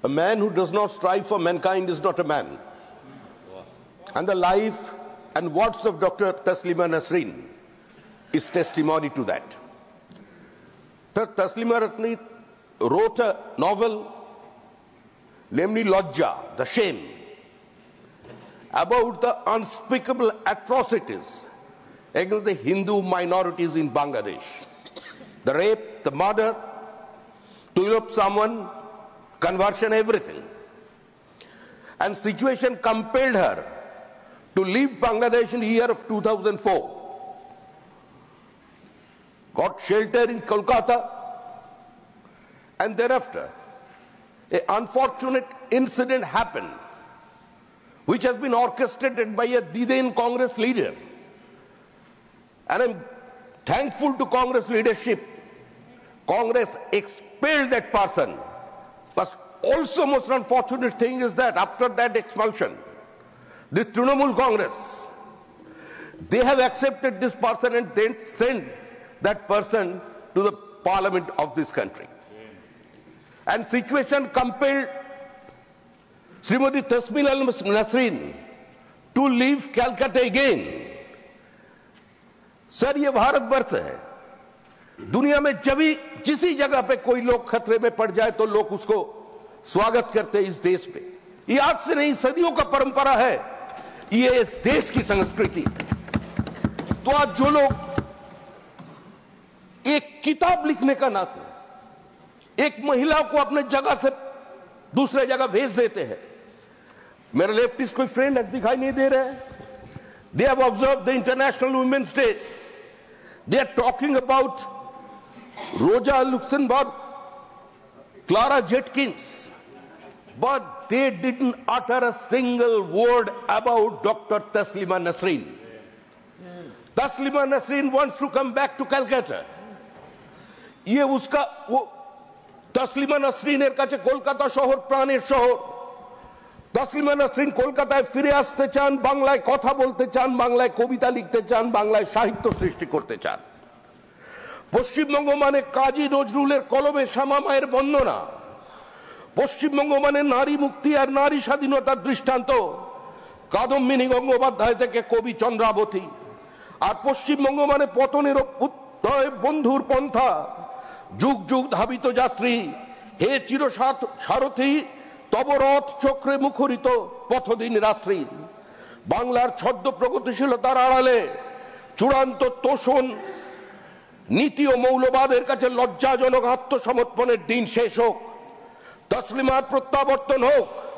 A man who does not strive for mankind is not a man. And the life and words of Dr. Taslima Nasreen is testimony to that. Taslima Nasreen wrote a novel, namely Lajja, the shame, about the unspeakable atrocities against the Hindu minorities in Bangladesh. The rape, the murder, to elope someone, conversion, everything. And situation compelled her to leave Bangladesh in the year of 2004. Got shelter in Kolkata, and thereafter an unfortunate incident happened, which has been orchestrated by a Diden Congress leader. And I'm thankful to Congress leadership. Congress expelled that person. But also most unfortunate thing is that after that expulsion, the Trinamool Congress, they have accepted this person and then sent that person to the parliament of this country. And situation compelled Srimati Taslima Nasreen to leave Calcutta again. Sir ये भारत वर्ष है, दुनिया में जब भी जिसी जगह पे कोई लोग खतरे में पड़ जाए तो लोग उसको स्वागत करते हैं इस देश पे। ये आज से नहीं, सदियों का परंपरा है, ये इस देश की संस्कृति। तो आज जो लोग एक किताब लिखने का नाते एक महिला को अपने जगह से दूसरे जगह भेज देते हैं, मेरा लेफ्टिस्ट कोई फ्रेंड दिखाई नहीं दे रहा है। They have observed the International Women's Day. They are talking about Rosa Luxemburg, Clara Jetkins, but they didn't utter a single word about Dr. Taslima Nasreen. Taslima Nasreen wants to come back to Calcutta. ये उसका वो तस्लिमा नसरीনের কাছে কলকাতা শহর প্রাণের শহর। তসলিমা নাসরিন কলকাতায় ফিরে আসতে চান, বাংলায় কথা বলতে চান, বাংলায় কবিতা লিখতে চান, বাংলায় সাহিত্য সৃষ্টি করতে চান। পশ্চিমবঙ্গ মানে কাজী নজরুলের কলমে শ্যামা মায়ের বন্দনা, পশ্চিমবঙ্গ মানে নারী মুক্তি আর নারী স্বাধীনতার দৃষ্টান্ত কাদম্বিনী গঙ্গোপাধ্যায় থেকে কবি চন্দ্রাবতী, আর পশ্চিমবঙ্গ মানে পতনের উত্তরে বন্ধুর পন্থা, যুগ যুগ ধাবিত যাত্রী, হে চির সারথী তব রথ চক্রে মুখরিত পথদিন রাত্রি। বাংলার ছদ্ম প্রগতিশীলতার আড়ালে চূড়ান্ত তোষণ নীতি ও মৌলবাদের কাছে লজ্জাজনক আত্মসমর্পণের দিন শেষ হোক, তসলিমার প্রত্যাবর্তন হোক।